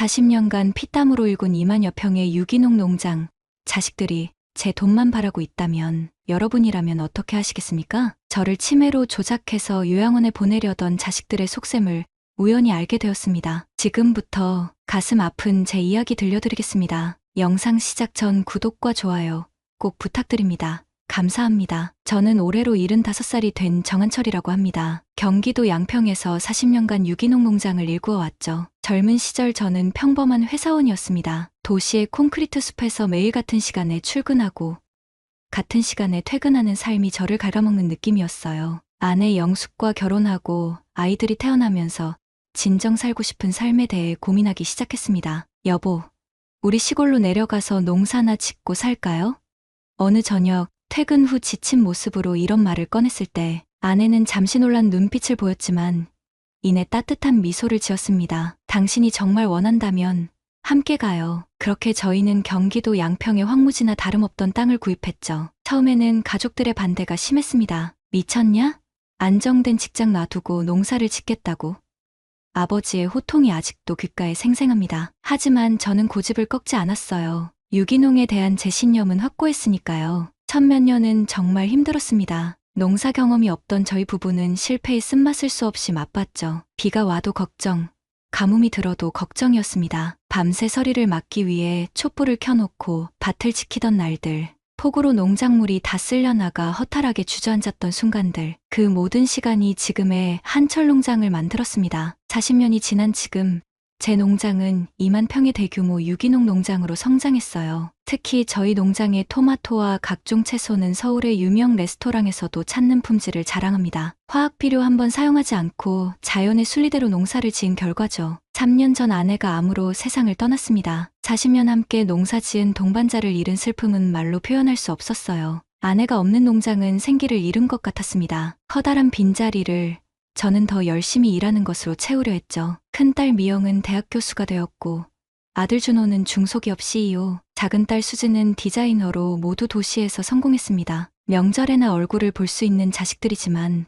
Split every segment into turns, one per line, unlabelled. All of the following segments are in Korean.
40년간 피땀으로 일군 2만여 평의 유기농 농장, 자식들이 제 돈만 바라고 있다면 여러분이라면 어떻게 하시겠습니까? 저를 치매로 조작해서 요양원에 보내려던 자식들의 속셈을 우연히 알게 되었습니다. 지금부터 가슴 아픈 제 이야기 들려드리겠습니다. 영상 시작 전 구독과 좋아요 꼭 부탁드립니다. 감사합니다. 저는 올해로 75살이 된 정한철이라고 합니다. 경기도 양평에서 40년간 유기농 농장을 일구어왔죠. 젊은 시절 저는 평범한 회사원이었습니다. 도시의 콘크리트 숲에서 매일 같은 시간에 출근하고 같은 시간에 퇴근하는 삶이 저를 갉아먹는 느낌이었어요. 아내 영숙과 결혼하고 아이들이 태어나면서 진정 살고 싶은 삶에 대해 고민하기 시작했습니다. 여보, 우리 시골로 내려가서 농사나 짓고 살까요? 어느 저녁 퇴근 후 지친 모습으로 이런 말을 꺼냈을 때 아내는 잠시 놀란 눈빛을 보였지만 이내 따뜻한 미소를 지었습니다. 당신이 정말 원한다면 함께 가요. 그렇게 저희는 경기도 양평의 황무지나 다름없던 땅을 구입했죠. 처음에는 가족들의 반대가 심했습니다. 미쳤냐? 안정된 직장 놔두고 농사를 짓겠다고. 아버지의 호통이 아직도 귓가에 생생합니다. 하지만 저는 고집을 꺾지 않았어요. 유기농에 대한 제 신념은 확고했으니까요. 천몇 년은 정말 힘들었습니다. 농사 경험이 없던 저희 부부는 실패의 쓴맛을 수없이 맛봤죠. 비가 와도 걱정, 가뭄이 들어도 걱정이었습니다. 밤새 서리를 막기 위해 촛불을 켜놓고 밭을 지키던 날들, 폭우로 농작물이 다 쓸려나가 허탈하게 주저앉았던 순간들, 그 모든 시간이 지금의 한철 농장을 만들었습니다. 40년이 지난 지금 제 농장은 2만 평의 대규모 유기농 농장으로 성장했어요. 특히 저희 농장의 토마토와 각종 채소는 서울의 유명 레스토랑에서도 찾는 품질을 자랑합니다. 화학 비료 한 번 사용하지 않고 자연의 순리대로 농사를 지은 결과죠. 3년 전 아내가 암으로 세상을 떠났습니다. 40년 함께 농사 지은 동반자를 잃은 슬픔은 말로 표현할 수 없었어요. 아내가 없는 농장은 생기를 잃은 것 같았습니다. 커다란 빈자리를 저는 더 열심히 일하는 것으로 채우려 했죠. 큰딸 미영은 대학 교수가 되었고 아들 준호는 중소기업 CEO, 작은 딸 수지는 디자이너로 모두 도시에서 성공했습니다. 명절에나 얼굴을 볼 수 있는 자식들이지만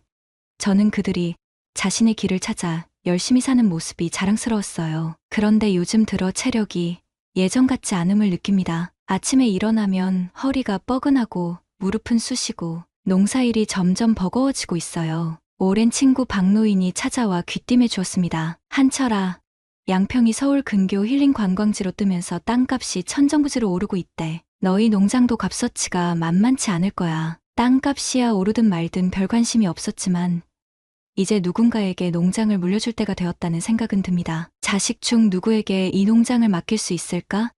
저는 그들이 자신의 길을 찾아 열심히 사는 모습이 자랑스러웠어요. 그런데 요즘 들어 체력이 예전 같지 않음을 느낍니다. 아침에 일어나면 허리가 뻐근하고 무릎은 쑤시고 농사일이 점점 버거워지고 있어요. 오랜 친구 박노인이 찾아와 귀띔해 주었습니다. 한철아, 양평이 서울 근교 힐링 관광지로 뜨면서 땅값이 천정부지로 오르고 있대. 너희 농장도 값어치가 만만치 않을 거야. 땅값이야 오르든 말든 별 관심이 없었지만 이제 누군가에게 농장을 물려줄 때가 되었다는 생각은 듭니다. 자식 중 누구에게 이 농장을 맡길 수 있을까?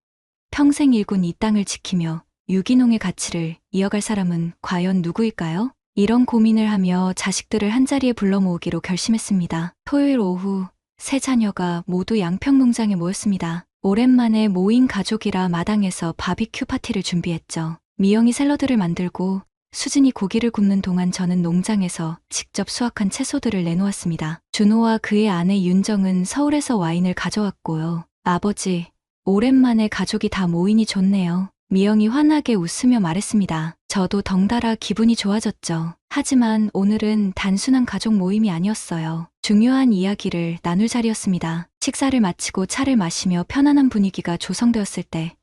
평생 일군 이 땅을 지키며 유기농의 가치를 이어갈 사람은 과연 누구일까요? 이런 고민을 하며 자식들을 한자리에 불러 모으기로 결심했습니다. 토요일 오후 세 자녀가 모두 양평농장에 모였습니다. 오랜만에 모인 가족이라 마당에서 바비큐 파티를 준비했죠. 미영이 샐러드를 만들고 수진이 고기를 굽는 동안 저는 농장에서 직접 수확한 채소들을 내놓았습니다. 준호와 그의 아내 윤정은 서울에서 와인을 가져왔고요. 아버지, 오랜만에 가족이 다 모이니 좋네요. 미영이 환하게 웃으며 말했습니다. 저도 덩달아 기분이 좋아졌죠. 하지만 오늘은 단순한 가족 모임이 아니었어요. 중요한 이야기를 나눌 자리였습니다. 식사를 마치고 차를 마시며 편안한 분위기가 조성되었을 때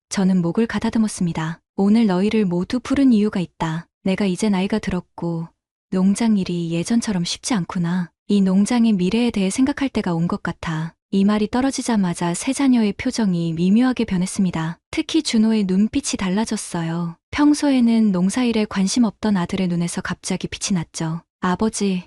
저는 목을 가다듬었습니다. 오늘 너희를 모두 부른 이유가 있다. 내가 이제 나이가 들었고 농장 일이 예전처럼 쉽지 않구나. 이 농장의 미래에 대해 생각할 때가 온 것 같아. 이 말이 떨어지자마자 세 자녀의 표정이 미묘하게 변했습니다. 특히 준호의 눈빛이 달라졌어요. 평소에는 농사일에 관심 없던 아들의 눈에서 갑자기 빛이 났죠. 아버지,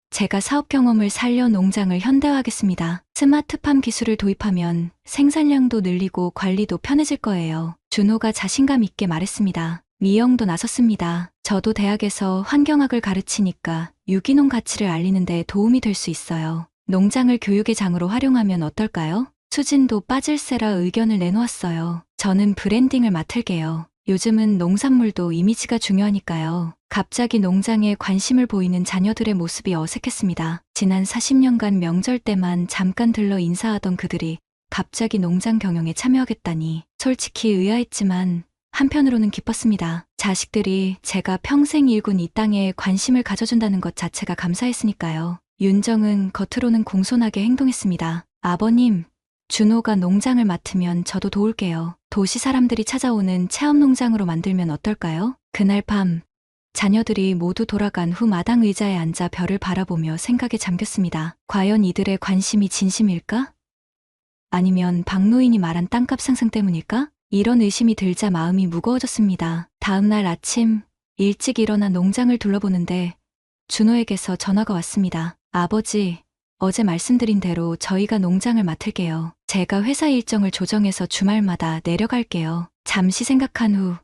제가 사업 경험을 살려 농장을 현대화하겠습니다. 스마트팜 기술을 도입하면 생산량도 늘리고 관리도 편해질 거예요. 준호가 자신감 있게 말했습니다. 미영도 나섰습니다. 저도 대학에서 환경학을 가르치니까 유기농 가치를 알리는 데 도움이 될 수 있어요. 농장을 교육의 장으로 활용하면 어떨까요? 수진도 빠질세라 의견을 내놓았어요. 저는 브랜딩을 맡을게요. 요즘은 농산물도 이미지가 중요하니까요. 갑자기 농장에 관심을 보이는 자녀들의 모습이 어색했습니다. 지난 40년간 명절 때만 잠깐 들러 인사하던 그들이 갑자기 농장 경영에 참여하겠다니 솔직히 의아했지만 한편으로는 기뻤습니다. 자식들이 제가 평생 일군 이 땅에 관심을 가져준다는 것 자체가 감사했으니까요. 윤정은 겉으로는 공손하게 행동했습니다. 아버님, 준호가 농장을 맡으면 저도 도울게요. 도시 사람들이 찾아오는 체험 농장으로 만들면 어떨까요? 그날 밤 자녀들이 모두 돌아간 후 마당 의자에 앉아 별을 바라보며 생각에 잠겼습니다. 과연 이들의 관심이 진심일까? 아니면 박노인이 말한 땅값 상승 때문일까? 이런 의심이 들자 마음이 무거워졌습니다. 다음 날 아침 일찍 일어나 농장을 둘러보는데 준호에게서 전화가 왔습니다. 아버지, 어제 말씀드린 대로 저희가 농장을 맡을게요. 제가 회사 일정을 조정해서 주말마다 내려갈게요. 잠시 생각한 후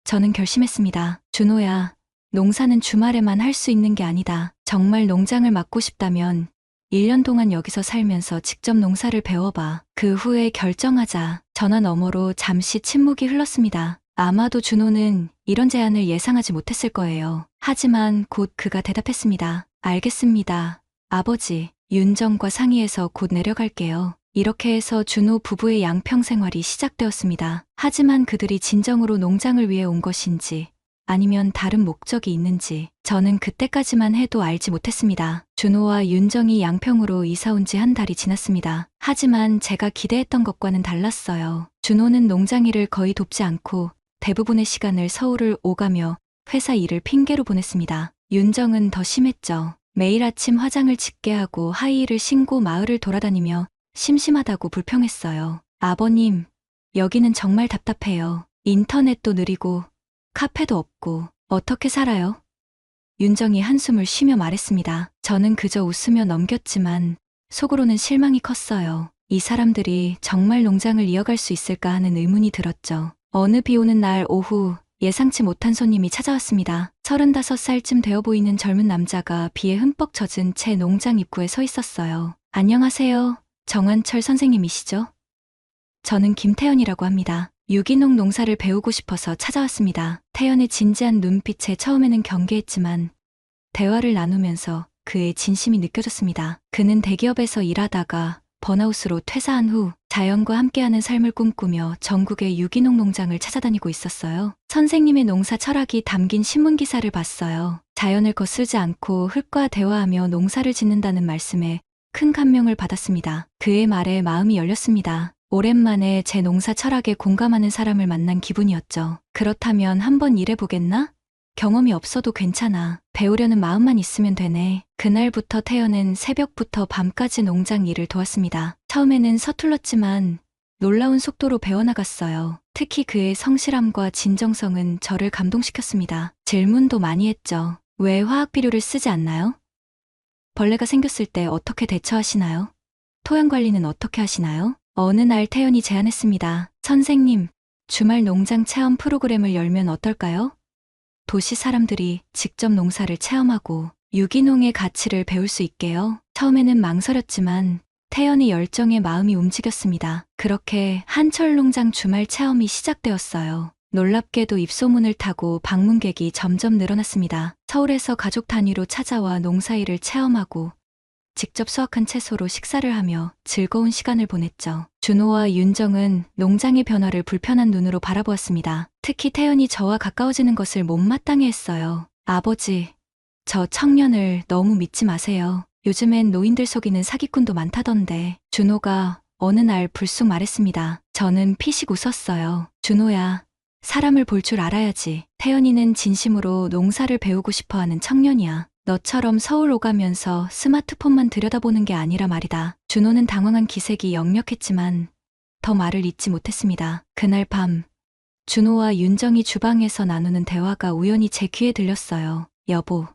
저는 결심했습니다. 준호야, 농사는 주말에만 할 수 있는 게 아니다. 정말 농장을 맡고 싶다면 1년 동안 여기서 살면서 직접 농사를 배워봐. 그 후에 결정하자. 전화 너머로 잠시 침묵이 흘렀습니다. 아마도 준호는 이런 제안을 예상하지 못했을 거예요. 하지만 곧 그가 대답했습니다. 알겠습니다. 아버지, 윤정과 상의해서 곧 내려갈게요. 이렇게 해서 준호 부부의 양평 생활이 시작되었습니다. 하지만 그들이 진정으로 농장을 위해 온 것인지 아니면 다른 목적이 있는지 저는 그때까지만 해도 알지 못했습니다. 준호와 윤정이 양평으로 이사 온 지 한 달이 지났습니다. 하지만 제가 기대했던 것과는 달랐어요. 준호는 농장 일을 거의 돕지 않고 대부분의 시간을 서울을 오가며 회사 일을 핑계로 보냈습니다. 윤정은 더 심했죠. 매일 아침 화장을 짙게 하고 하이힐을 신고 마을을 돌아다니며 심심하다고 불평했어요. 아버님, 여기는 정말 답답해요. 인터넷도 느리고 카페도 없고 어떻게 살아요? 윤정이 한숨을 쉬며 말했습니다. 저는 그저 웃으며 넘겼지만 속으로는 실망이 컸어요. 이 사람들이 정말 농장을 이어갈 수 있을까 하는 의문이 들었죠. 어느 비 오는 날 오후 예상치 못한 손님이 찾아왔습니다. 35살쯤 되어 보이는 젊은 남자가 비에 흠뻑 젖은 채 농장 입구에 서 있었어요. 안녕하세요. 정한철 선생님이시죠? 저는 김태연이라고 합니다. 유기농 농사를 배우고 싶어서 찾아왔습니다. 태연의 진지한 눈빛에 처음에는 경계했지만 대화를 나누면서 그의 진심이 느껴졌습니다. 그는 대기업에서 일하다가 번아웃으로 퇴사한 후 자연과 함께하는 삶을 꿈꾸며 전국의 유기농 농장을 찾아다니고 있었어요. 선생님의 농사 철학이 담긴 신문 기사를 봤어요. 자연을 거스르지 않고 흙과 대화하며 농사를 짓는다는 말씀에 큰 감명을 받았습니다. 그의 말에 마음이 열렸습니다. 오랜만에 제 농사 철학에 공감하는 사람을 만난 기분이었죠. 그렇다면 한번 일해보겠나? 경험이 없어도 괜찮아. 배우려는 마음만 있으면 되네. 그날부터 태연은 새벽부터 밤까지 농장 일을 도왔습니다. 처음에는 서툴렀지만 놀라운 속도로 배워나갔어요. 특히 그의 성실함과 진정성은 저를 감동시켰습니다. 질문도 많이 했죠. 왜 화학 비료를 쓰지 않나요? 벌레가 생겼을 때 어떻게 대처하시나요? 토양 관리는 어떻게 하시나요? 어느 날 태연이 제안했습니다. 선생님, 주말 농장 체험 프로그램을 열면 어떨까요? 도시 사람들이 직접 농사를 체험하고 유기농의 가치를 배울 수 있게요. 처음에는 망설였지만 태연의 열정에 마음이 움직였습니다. 그렇게 한철 농장 주말 체험이 시작되었어요. 놀랍게도 입소문을 타고 방문객이 점점 늘어났습니다. 서울에서 가족 단위로 찾아와 농사일을 체험하고 직접 수확한 채소로 식사를 하며 즐거운 시간을 보냈죠. 준호와 윤정은 농장의 변화를 불편한 눈으로 바라보았습니다. 특히 태연이 저와 가까워지는 것을 못마땅해 했어요. 아버지, 저 청년을 너무 믿지 마세요. 요즘엔 노인들 속이는 사기꾼도 많다던데. 준호가 어느 날 불쑥 말했습니다. 저는 피식 웃었어요. 준호야, 사람을 볼 줄 알아야지. 태연이는 진심으로 농사를 배우고 싶어하는 청년이야. 너처럼 서울 오가면서 스마트폰만 들여다보는 게 아니라 말이다. 준호는 당황한 기색이 역력했지만 더 말을 잇지 못했습니다. 그날 밤 준호와 윤정이 주방에서 나누는 대화가 우연히 제 귀에 들렸어요. 여보,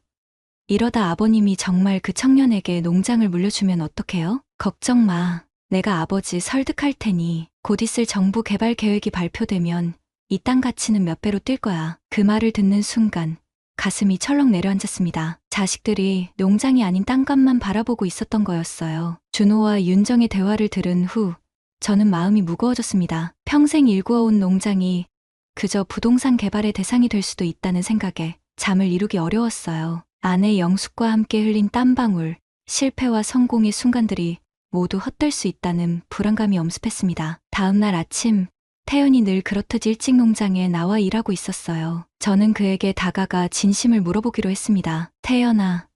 이러다 아버님이 정말 그 청년에게 농장을 물려주면 어떡해요? 걱정 마. 내가 아버지 설득할 테니 곧 있을 정부 개발 계획이 발표되면 이 땅 가치는 몇 배로 뛸 거야. 그 말을 듣는 순간 가슴이 철렁 내려앉았습니다. 자식들이 농장이 아닌 땅값만 바라보고 있었던 거였어요. 준호와 윤정의 대화를 들은 후 저는 마음이 무거워졌습니다. 평생 일구어온 농장이 그저 부동산 개발의 대상이 될 수도 있다는 생각에 잠을 이루기 어려웠어요. 아내 영숙과 함께 흘린 땀방울, 실패와 성공의 순간들이 모두 헛될 수 있다는 불안감이 엄습했습니다. 다음 날 아침 태연이 늘 그렇듯 일찍 농장에 나와 일하고 있었어요. 저는 그에게 다가가 진심을 물어보기로 했습니다. 태연아,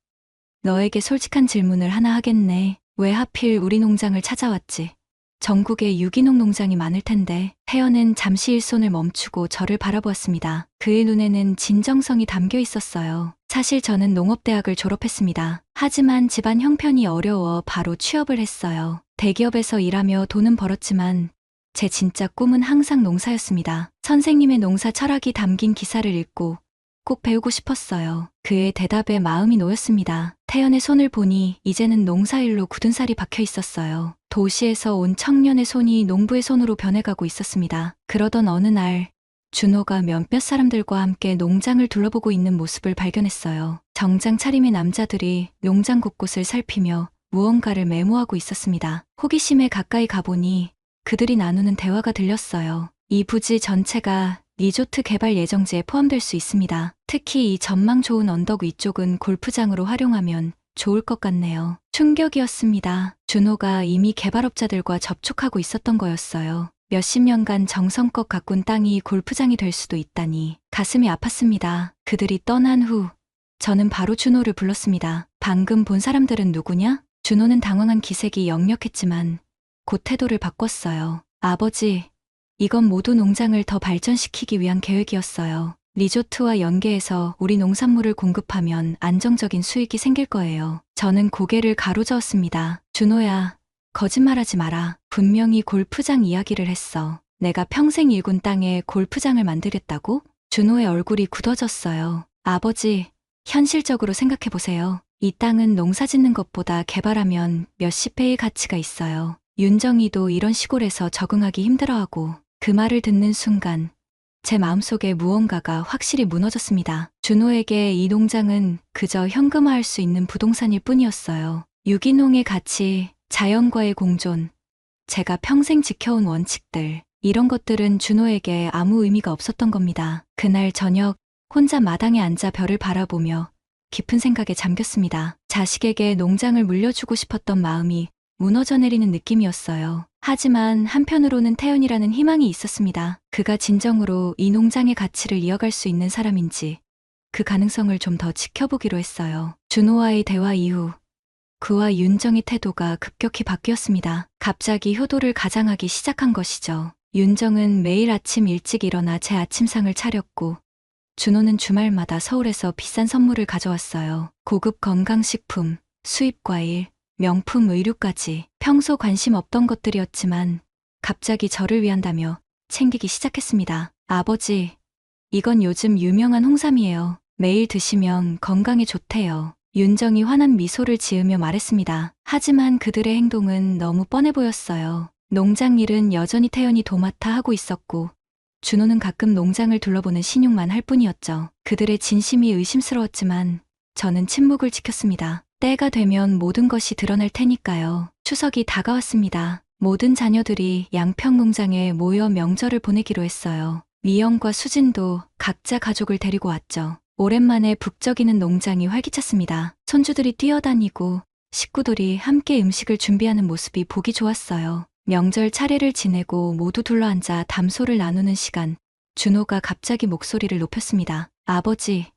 너에게 솔직한 질문을 하나 하겠네. 왜 하필 우리 농장을 찾아왔지? 전국에 유기농 농장이 많을 텐데. 태연은 잠시 일손을 멈추고 저를 바라보았습니다. 그의 눈에는 진정성이 담겨 있었어요. 사실 저는 농업대학을 졸업했습니다. 하지만 집안 형편이 어려워 바로 취업을 했어요. 대기업에서 일하며 돈은 벌었지만 제 진짜 꿈은 항상 농사였습니다. 선생님의 농사 철학이 담긴 기사를 읽고 꼭 배우고 싶었어요. 그의 대답에 마음이 놓였습니다. 태연의 손을 보니 이제는 농사일로 굳은 살이 박혀 있었어요. 도시에서 온 청년의 손이 농부의 손으로 변해가고 있었습니다. 그러던 어느 날 준호가 몇몇 사람들과 함께 농장을 둘러보고 있는 모습을 발견했어요. 정장 차림의 남자들이 농장 곳곳을 살피며 무언가를 메모하고 있었습니다. 호기심에 가까이 가보니 그들이 나누는 대화가 들렸어요. 이 부지 전체가 리조트 개발 예정지에 포함될 수 있습니다. 특히 이 전망 좋은 언덕 위쪽은 골프장으로 활용하면 좋을 것 같네요. 충격이었습니다. 준호가 이미 개발업자들과 접촉하고 있었던 거였어요. 몇십 년간 정성껏 가꾼 땅이 골프장이 될 수도 있다니 가슴이 아팠습니다. 그들이 떠난 후 저는 바로 준호를 불렀습니다. 방금 본 사람들은 누구냐? 준호는 당황한 기색이 역력했지만 곧 태도를 바꿨어요. 아버지, 이건 모두 농장을 더 발전시키기 위한 계획이었어요. 리조트와 연계해서 우리 농산물을 공급하면 안정적인 수익이 생길 거예요. 저는 고개를 가로저었습니다. 준호야, 거짓말하지 마라. 분명히 골프장 이야기를 했어. 내가 평생 일군 땅에 골프장을 만들겠다고? 준호의 얼굴이 굳어졌어요. 아버지, 현실적으로 생각해보세요. 이 땅은 농사 짓는 것보다 개발하면 몇십 배의 가치가 있어요. 윤정이도 이런 시골에서 적응하기 힘들어하고. 그 말을 듣는 순간 제 마음속에 무언가가 확실히 무너졌습니다. 준호에게 이 농장은 그저 현금화할 수 있는 부동산일 뿐이었어요. 유기농의 가치, 자연과의 공존, 제가 평생 지켜온 원칙들, 이런 것들은 준호에게 아무 의미가 없었던 겁니다. 그날 저녁 혼자 마당에 앉아 별을 바라보며 깊은 생각에 잠겼습니다. 자식에게 농장을 물려주고 싶었던 마음이 무너져 내리는 느낌이었어요. 하지만 한편으로는 태연이라는 희망이 있었습니다. 그가 진정으로 이 농장의 가치를 이어갈 수 있는 사람인지 그 가능성을 좀 더 지켜보기로 했어요. 준호와의 대화 이후 그와 윤정의 태도가 급격히 바뀌었습니다. 갑자기 효도를 가장하기 시작한 것이죠. 윤정은 매일 아침 일찍 일어나 제 아침상을 차렸고 준호는 주말마다 서울에서 비싼 선물을 가져왔어요. 고급 건강식품, 수입 과일, 명품 의류까지. 평소 관심 없던 것들이었지만 갑자기 저를 위한다며 챙기기 시작했습니다. 아버지, 이건 요즘 유명한 홍삼이에요. 매일 드시면 건강에 좋대요. 윤정이 환한 미소를 지으며 말했습니다. 하지만 그들의 행동은 너무 뻔해 보였어요. 농장 일은 여전히 태연이 도맡아 하고 있었고 준호는 가끔 농장을 둘러보는 신용만 할 뿐이었죠. 그들의 진심이 의심스러웠지만 저는 침묵을 지켰습니다. 때가 되면 모든 것이 드러날 테니까요. 추석이 다가왔습니다. 모든 자녀들이 양평 농장에 모여 명절을 보내기로 했어요. 미영과 수진도 각자 가족을 데리고 왔죠. 오랜만에 북적이는 농장이 활기찼습니다. 손주들이 뛰어다니고 식구들이 함께 음식을 준비하는 모습이 보기 좋았어요. 명절 차례를 지내고 모두 둘러앉아 담소를 나누는 시간, 준호가 갑자기 목소리를 높였습니다. 아버지,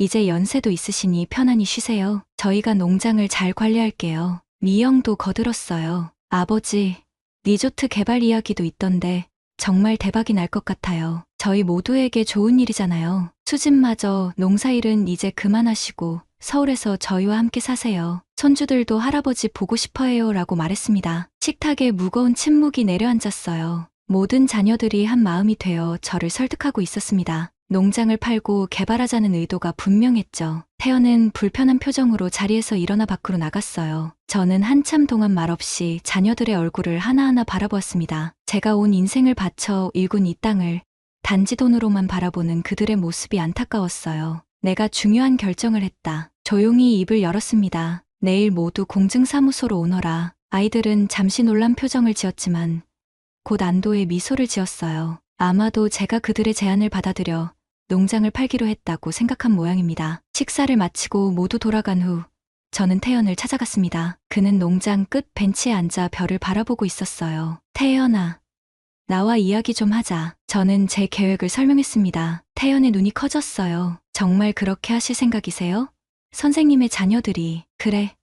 이제 연세도 있으시니 편안히 쉬세요. 저희가 농장을 잘 관리할게요. 미영도 거들었어요. 아버지, 리조트 개발 이야기도 있던데 정말 대박이 날 것 같아요. 저희 모두에게 좋은 일이잖아요. 수진마저 농사일은 이제 그만하시고 서울에서 저희와 함께 사세요. 손주들도 할아버지 보고 싶어해요 라고 말했습니다. 식탁에 무거운 침묵이 내려앉았어요. 모든 자녀들이 한 마음이 되어 저를 설득하고 있었습니다. 농장을 팔고 개발하자는 의도가 분명했죠. 태연은 불편한 표정으로 자리에서 일어나 밖으로 나갔어요. 저는 한참 동안 말없이 자녀들의 얼굴을 하나하나 바라보았습니다. 제가 온 인생을 바쳐 일군 이 땅을 단지 돈으로만 바라보는 그들의 모습이 안타까웠어요. 내가 중요한 결정을 했다. 조용히 입을 열었습니다. 내일 모두 공증사무소로 오너라. 아이들은 잠시 놀란 표정을 지었지만 곧 안도의 미소를 지었어요. 아마도 제가 그들의 제안을 받아들여 농장을 팔기로 했다고 생각한 모양입니다. 식사를 마치고 모두 돌아간 후 저는 태연을 찾아갔습니다. 그는 농장 끝 벤치에 앉아 별을 바라보고 있었어요. 태연아, 나와 이야기 좀 하자. 저는 제 계획을 설명했습니다. 태연의 눈이 커졌어요. 정말 그렇게 하실 생각이세요? 선생님의 자녀들이. 그래,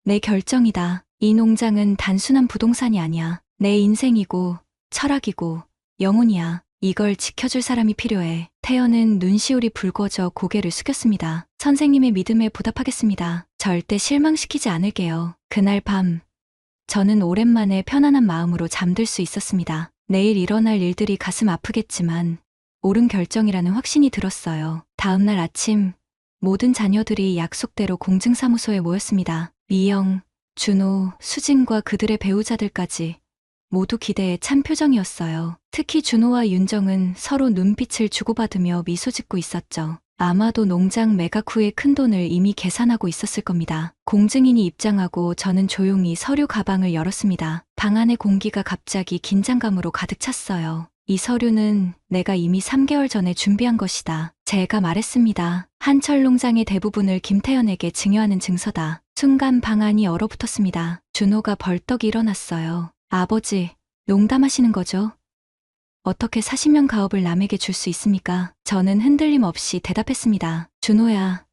내 결정이다. 이 농장은 단순한 부동산이 아니야. 내 인생이고 철학이고 영혼이야. 이걸 지켜줄 사람이 필요해. 태연은 눈시울이 붉어져 고개를 숙였습니다. 선생님의 믿음에 보답하겠습니다. 절대 실망시키지 않을게요. 그날 밤 저는 오랜만에 편안한 마음으로 잠들 수 있었습니다. 내일 일어날 일들이 가슴 아프겠지만 옳은 결정이라는 확신이 들었어요. 다음 날 아침 모든 자녀들이 약속대로 공증사무소에 모였습니다. 미영, 준호, 수진과 그들의 배우자들까지 모두 기대에 찬 표정이었어요. 특히 준호와 윤정은 서로 눈빛을 주고받으며 미소 짓고 있었죠. 아마도 농장 매각 후의 큰돈을 이미 계산하고 있었을 겁니다. 공증인이 입장하고 저는 조용히 서류 가방을 열었습니다. 방 안의 공기가 갑자기 긴장감으로 가득 찼어요. 이 서류는 내가 이미 3개월 전에 준비한 것이다. 제가 말했습니다. 한철 농장의 대부분을 김태연에게 증여하는 증서다. 순간 방 안이 얼어붙었습니다. 준호가 벌떡 일어났어요. 아버지, 농담하시는 거죠? 어떻게 40년 가업을 남에게 줄 수 있습니까? 저는 흔들림 없이 대답했습니다. 준호야,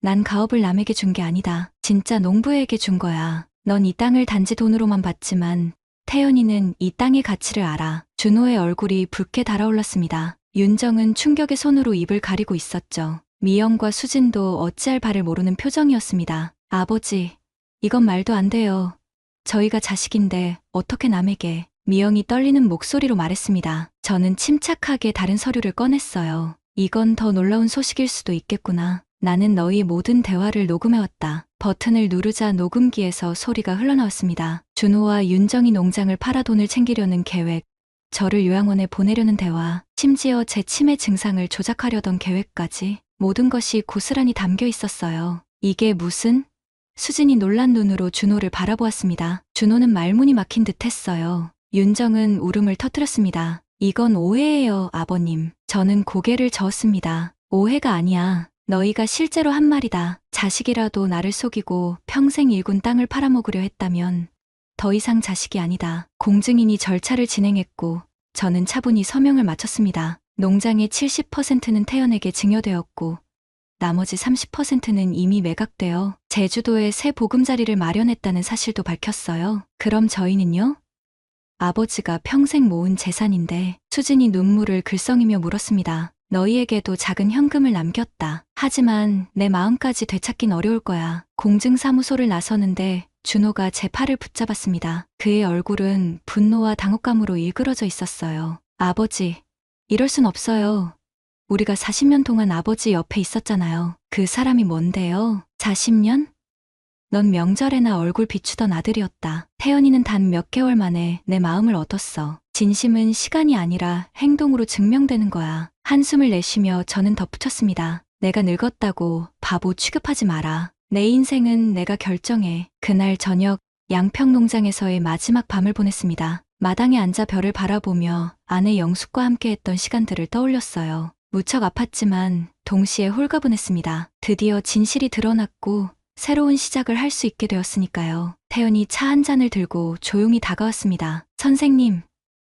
난 가업을 남에게 준 게 아니다. 진짜 농부에게 준 거야. 넌 이 땅을 단지 돈으로만 봤지만 태연이는 이 땅의 가치를 알아. 준호의 얼굴이 붉게 달아올랐습니다. 윤정은 충격의 손으로 입을 가리고 있었죠. 미영과 수진도 어찌할 바를 모르는 표정이었습니다. 아버지, 이건 말도 안 돼요. 저희가 자식인데 어떻게 남에게. 미영이 떨리는 목소리로 말했습니다. 저는 침착하게 다른 서류를 꺼냈어요. 이건 더 놀라운 소식일 수도 있겠구나. 나는 너희 모든 대화를 녹음해왔다. 버튼을 누르자 녹음기에서 소리가 흘러나왔습니다. 준호와 윤정이 농장을 팔아 돈을 챙기려는 계획, 저를 요양원에 보내려는 대화, 심지어 제 치매 증상을 조작하려던 계획까지 모든 것이 고스란히 담겨 있었어요. 이게 무슨? 수진이 놀란 눈으로 준호를 바라보았습니다. 준호는 말문이 막힌 듯 했어요. 윤정은 울음을 터뜨렸습니다. 이건 오해예요, 아버님. 저는 고개를 저었습니다. 오해가 아니야. 너희가 실제로 한 말이다. 자식이라도 나를 속이고 평생 일군 땅을 팔아먹으려 했다면 더 이상 자식이 아니다. 공증인이 절차를 진행했고 저는 차분히 서명을 마쳤습니다. 농장의 70%는 태연에게 증여되었고 나머지 30%는 이미 매각되어 제주도에 새 보금자리를 마련했다는 사실도 밝혔어요. 그럼 저희는요? 아버지가 평생 모은 재산인데. 수진이 눈물을 글썽이며 물었습니다. 너희에게도 작은 현금을 남겼다. 하지만 내 마음까지 되찾긴 어려울 거야. 공증사무소를 나서는데 준호가 제 팔을 붙잡았습니다. 그의 얼굴은 분노와 당혹감으로 일그러져 있었어요. 아버지, 이럴 순 없어요. 우리가 40년 동안 아버지 옆에 있었잖아요. 그 사람이 뭔데요? 40년? 넌 명절에나 얼굴 비추던 아들이었다. 태연이는 단 몇 개월 만에 내 마음을 얻었어. 진심은 시간이 아니라 행동으로 증명되는 거야. 한숨을 내쉬며 저는 덧붙였습니다. 내가 늙었다고 바보 취급하지 마라. 내 인생은 내가 결정해. 그날 저녁 양평농장에서의 마지막 밤을 보냈습니다. 마당에 앉아 별을 바라보며 아내 영숙과 함께했던 시간들을 떠올렸어요. 무척 아팠지만 동시에 홀가분했습니다. 드디어 진실이 드러났고 새로운 시작을 할 수 있게 되었으니까요. 태연이 차 한 잔을 들고 조용히 다가왔습니다. 선생님,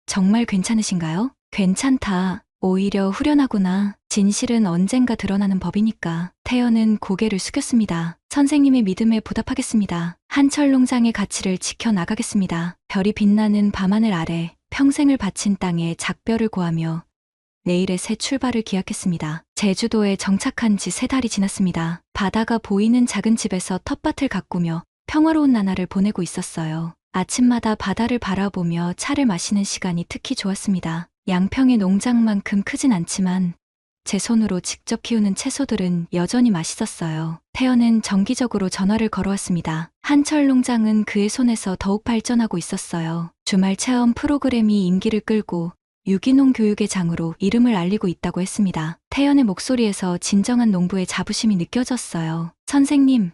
정말 괜찮으신가요? 괜찮다. 오히려 후련하구나. 진실은 언젠가 드러나는 법이니까. 태연은 고개를 숙였습니다. 선생님의 믿음에 보답하겠습니다. 한철 농장의 가치를 지켜나가겠습니다. 별이 빛나는 밤하늘 아래 평생을 바친 땅에 작별을 고하며 내일의 새 출발을 기약했습니다. 제주도에 정착한 지 3달이 지났습니다. 바다가 보이는 작은 집에서 텃밭을 가꾸며 평화로운 나날을 보내고 있었어요. 아침마다 바다를 바라보며 차를 마시는 시간이 특히 좋았습니다. 양평의 농장만큼 크진 않지만 제 손으로 직접 키우는 채소들은 여전히 맛있었어요. 태연은 정기적으로 전화를 걸어왔습니다. 한철 농장은 그의 손에서 더욱 발전하고 있었어요. 주말 체험 프로그램이 인기를 끌고 유기농 교육의 장으로 이름을 알리고 있다고 했습니다. 태연의 목소리에서 진정한 농부의 자부심이 느껴졌어요. 선생님,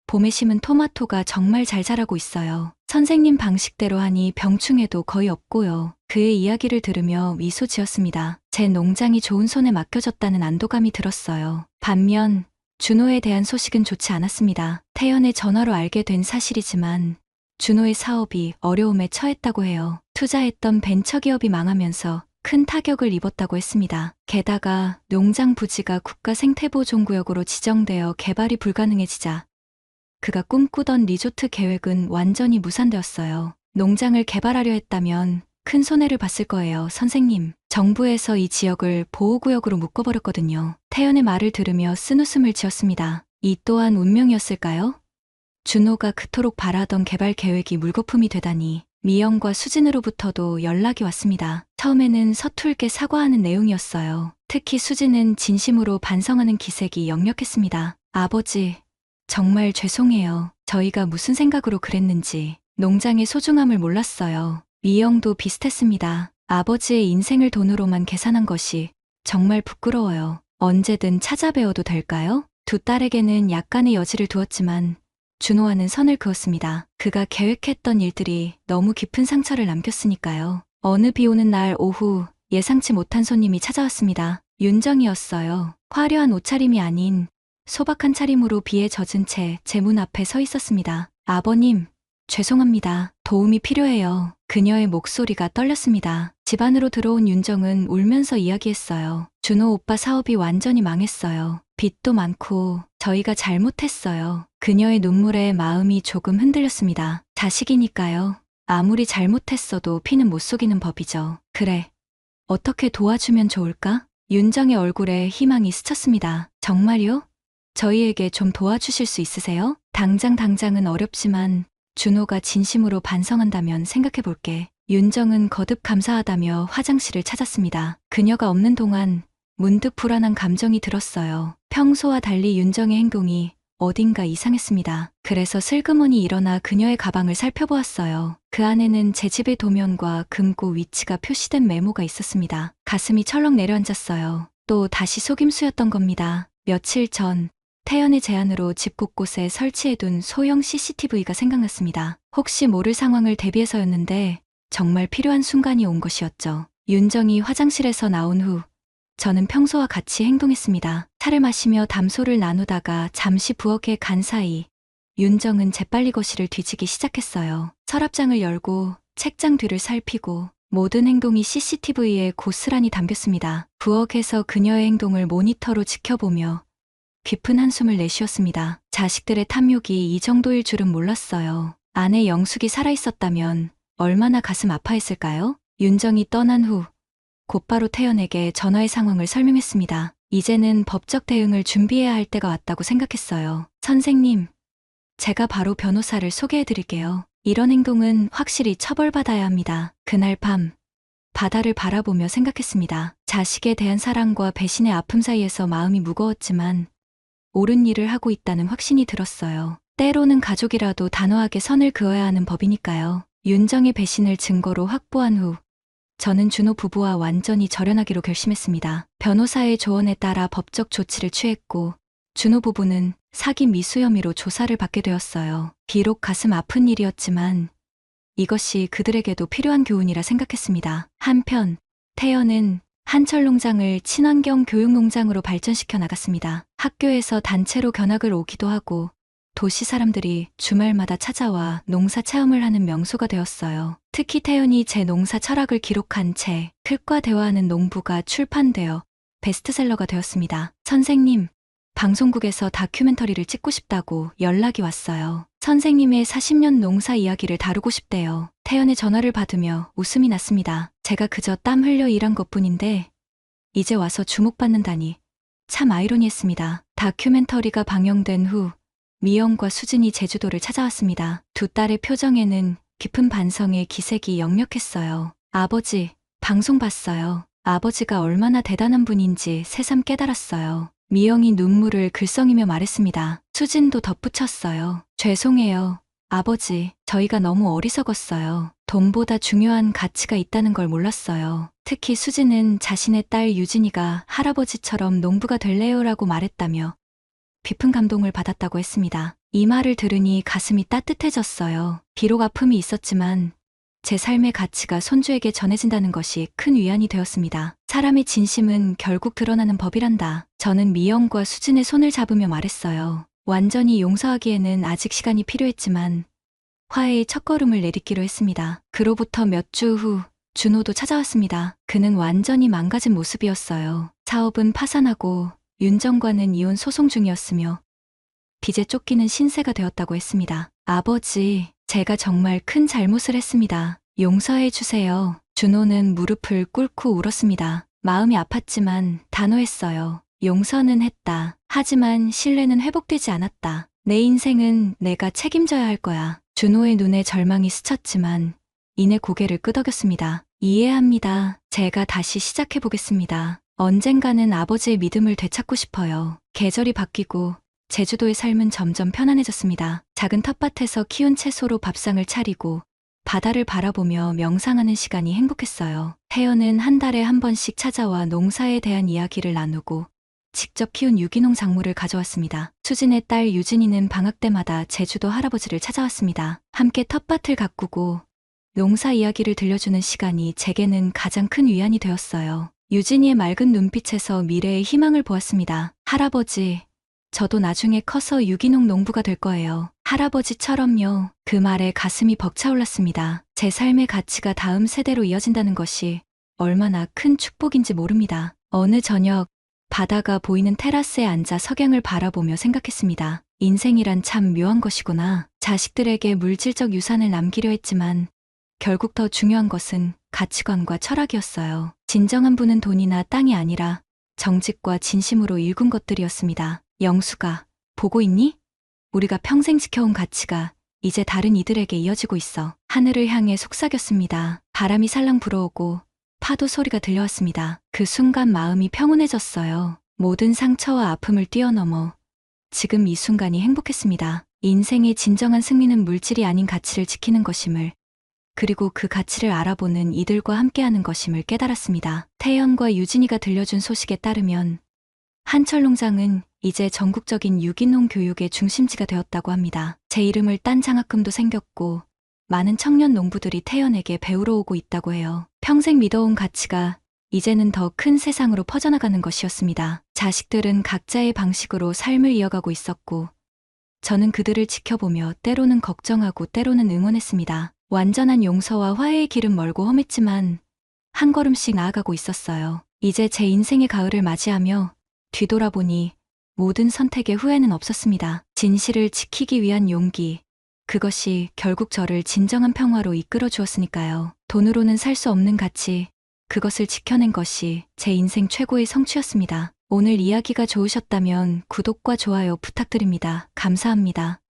봄에 심은 토마토가 정말 잘 자라고 있어요. 선생님 방식대로 하니 병충해도 거의 없고요. 그의 이야기를 들으며 미소 지었습니다. 제 농장이 좋은 손에 맡겨졌다는 안도감이 들었어요. 반면 준호에 대한 소식은 좋지 않았습니다. 태연의 전화로 알게 된 사실이지만 준호의 사업이 어려움에 처했다고 해요. 투자했던 벤처기업이 망하면서 큰 타격을 입었다고 했습니다. 게다가 농장 부지가 국가 생태보존구역으로 지정되어 개발이 불가능해지자 그가 꿈꾸던 리조트 계획은 완전히 무산되었어요. 농장을 개발하려 했다면 큰 손해를 봤을 거예요, 선생님. 정부에서 이 지역을 보호구역으로 묶어버렸거든요. 태연의 말을 들으며 쓴웃음을 지었습니다. 이 또한 운명이었을까요? 준호가 그토록 바라던 개발 계획이 물거품이 되다니 미영과 수진으로부터도 연락이 왔습니다. 처음에는 서툴게 사과하는 내용이었어요. 특히 수진은 진심으로 반성하는 기색이 역력했습니다. 아버지, 정말 죄송해요. 저희가 무슨 생각으로 그랬는지 농장의 소중함을 몰랐어요. 미영도 비슷했습니다. 아버지의 인생을 돈으로만 계산한 것이 정말 부끄러워요. 언제든 찾아뵈어도 될까요? 두 딸에게는 약간의 여지를 두었지만 준호와는 선을 그었습니다. 그가 계획했던 일들이 너무 깊은 상처를 남겼으니까요. 어느 비 오는 날 오후 예상치 못한 손님이 찾아왔습니다. 윤정이었어요. 화려한 옷차림이 아닌 소박한 차림으로 비에 젖은 채 제 문 앞에 서 있었습니다. 아버님, 죄송합니다. 도움이 필요해요. 그녀의 목소리가 떨렸습니다. 집 안으로 들어온 윤정은 울면서 이야기했어요. 준호 오빠 사업이 완전히 망했어요. 빚도 많고 저희가 잘못했어요. 그녀의 눈물에 마음이 조금 흔들렸습니다. 자식이니까요. 아무리 잘못했어도 피는 못 속이는 법이죠. 그래. 어떻게 도와주면 좋을까? 윤정의 얼굴에 희망이 스쳤습니다. 정말요? 저희에게 좀 도와주실 수 있으세요? 당장은 어렵지만 준호가 진심으로 반성한다면 생각해볼게. 윤정은 거듭 감사하다며 화장실을 찾았습니다. 그녀가 없는 동안 문득 불안한 감정이 들었어요. 평소와 달리 윤정의 행동이 어딘가 이상했습니다. 그래서 슬그머니 일어나 그녀의 가방을 살펴보았어요. 그 안에는 제 집의 도면과 금고 위치가 표시된 메모가 있었습니다. 가슴이 철렁 내려앉았어요. 또 다시 속임수였던 겁니다. 며칠 전 태연의 제안으로 집 곳곳에 설치해둔 소형 CCTV가 생각났습니다. 혹시 모를 상황을 대비해서였는데 정말 필요한 순간이 온 것이었죠. 윤정이 화장실에서 나온 후 저는 평소와 같이 행동했습니다. 차를 마시며 담소를 나누다가 잠시 부엌에 간 사이 윤정은 재빨리 거실을 뒤지기 시작했어요. 서랍장을 열고 책장 뒤를 살피고 모든 행동이 CCTV에 고스란히 담겼습니다. 부엌에서 그녀의 행동을 모니터로 지켜보며 깊은 한숨을 내쉬었습니다. 자식들의 탐욕이 이 정도일 줄은 몰랐어요. 아내 영숙이 살아있었다면 얼마나 가슴 아파했을까요? 윤정이 떠난 후 곧바로 태연에게 전화의 상황을 설명했습니다. 이제는 법적 대응을 준비해야 할 때가 왔다고 생각했어요. 선생님, 제가 바로 변호사를 소개해드릴게요. 이런 행동은 확실히 처벌받아야 합니다. 그날 밤 바다를 바라보며 생각했습니다. 자식에 대한 사랑과 배신의 아픔 사이에서 마음이 무거웠지만 옳은 일을 하고 있다는 확신이 들었어요. 때로는 가족이라도 단호하게 선을 그어야 하는 법이니까요. 윤정의 배신을 증거로 확보한 후 저는 준호 부부와 완전히 절연하기로 결심했습니다. 변호사의 조언에 따라 법적 조치를 취했고 준호 부부는 사기 미수 혐의로 조사를 받게 되었어요. 비록 가슴 아픈 일이었지만 이것이 그들에게도 필요한 교훈이라 생각했습니다. 한편 태연은 한철농장을 친환경 교육농장으로 발전시켜 나갔습니다. 학교에서 단체로 견학을 오기도 하고 도시 사람들이 주말마다 찾아와 농사 체험을 하는 명소가 되었어요. 특히 태연이 제 농사 철학을 기록한 책 흙과 대화하는 농부가 출판되어 베스트셀러가 되었습니다. 선생님, 방송국에서 다큐멘터리를 찍고 싶다고 연락이 왔어요. 선생님의 40년 농사 이야기를 다루고 싶대요. 태연의 전화를 받으며 웃음이 났습니다. 제가 그저 땀 흘려 일한 것뿐인데 이제 와서 주목받는다니 참 아이러니했습니다. 다큐멘터리가 방영된 후 미영과 수진이 제주도를 찾아왔습니다. 두 딸의 표정에는 깊은 반성의 기색이 역력했어요. 아버지, 방송 봤어요. 아버지가 얼마나 대단한 분인지 새삼 깨달았어요. 미영이 눈물을 글썽이며 말했습니다. 수진도 덧붙였어요. 죄송해요. 아버지, 저희가 너무 어리석었어요. 돈보다 중요한 가치가 있다는 걸 몰랐어요. 특히 수진은 자신의 딸 유진이가 할아버지처럼 농부가 될래요라고 말했다며 깊은 감동을 받았다고 했습니다. 이 말을 들으니 가슴이 따뜻해졌어요. 비록 아픔이 있었지만 제 삶의 가치가 손주에게 전해진다는 것이 큰 위안이 되었습니다. 사람의 진심은 결국 드러나는 법이란다. 저는 미영과 수진의 손을 잡으며 말했어요. 완전히 용서하기에는 아직 시간이 필요했지만 화해의 첫걸음을 내딛기로 했습니다. 그로부터 몇 주 후 준호도 찾아왔습니다. 그는 완전히 망가진 모습이었어요. 사업은 파산하고 윤정과는 이혼 소송 중이었으며 빚에 쫓기는 신세가 되었다고 했습니다. 아버지, 제가 정말 큰 잘못을 했습니다. 용서해 주세요. 준호는 무릎을 꿇고 울었습니다. 마음이 아팠지만 단호했어요. 용서는 했다. 하지만 신뢰는 회복되지 않았다. 내 인생은 내가 책임져야 할 거야. 준호의 눈에 절망이 스쳤지만 이내 고개를 끄덕였습니다. 이해합니다. 제가 다시 시작해 보겠습니다. 언젠가는 아버지의 믿음을 되찾고 싶어요. 계절이 바뀌고 제주도의 삶은 점점 편안해졌습니다. 작은 텃밭에서 키운 채소로 밥상을 차리고 바다를 바라보며 명상하는 시간이 행복했어요. 태연은 한 달에 한 번씩 찾아와 농사에 대한 이야기를 나누고 직접 키운 유기농 작물을 가져왔습니다. 수진의 딸 유진이는 방학 때마다 제주도 할아버지를 찾아왔습니다. 함께 텃밭을 가꾸고 농사 이야기를 들려주는 시간이 제게는 가장 큰 위안이 되었어요. 유진이의 맑은 눈빛에서 미래의 희망을 보았습니다. 할아버지, 저도 나중에 커서 유기농 농부가 될 거예요. 할아버지처럼요. 그 말에 가슴이 벅차올랐습니다. 제 삶의 가치가 다음 세대로 이어진다는 것이 얼마나 큰 축복인지 모릅니다. 어느 저녁 바다가 보이는 테라스에 앉아 석양을 바라보며 생각했습니다. 인생이란 참 묘한 것이구나. 자식들에게 물질적 유산을 남기려 했지만 결국 더 중요한 것은 가치관과 철학이었어요. 진정한 부는 돈이나 땅이 아니라 정직과 진심으로 일군 것들이었습니다. 영수가, 보고 있니? 우리가 평생 지켜온 가치가 이제 다른 이들에게 이어지고 있어. 하늘을 향해 속삭였습니다. 바람이 살랑 불어오고 파도 소리가 들려왔습니다. 그 순간 마음이 평온해졌어요. 모든 상처와 아픔을 뛰어넘어 지금 이 순간이 행복했습니다. 인생의 진정한 승리는 물질이 아닌 가치를 지키는 것임을, 그리고 그 가치를 알아보는 이들과 함께하는 것임을 깨달았습니다. 태연과 유진이가 들려준 소식에 따르면 한철 농장은 이제 전국적인 유기농 교육의 중심지가 되었다고 합니다. 제 이름을 딴 장학금도 생겼고 많은 청년 농부들이 태연에게 배우러 오고 있다고 해요. 평생 믿어온 가치가 이제는 더 큰 세상으로 퍼져나가는 것이었습니다. 자식들은 각자의 방식으로 삶을 이어가고 있었고 저는 그들을 지켜보며 때로는 걱정하고 때로는 응원했습니다. 완전한 용서와 화해의 길은 멀고 험했지만 한 걸음씩 나아가고 있었어요. 이제 제 인생의 가을을 맞이하며 뒤돌아보니 모든 선택의 후회는 없었습니다. 진실을 지키기 위한 용기, 그것이 결국 저를 진정한 평화로 이끌어 주었으니까요. 돈으로는 살 수 없는 가치, 그것을 지켜낸 것이 제 인생 최고의 성취였습니다. 오늘 이야기가 좋으셨다면 구독과 좋아요 부탁드립니다. 감사합니다.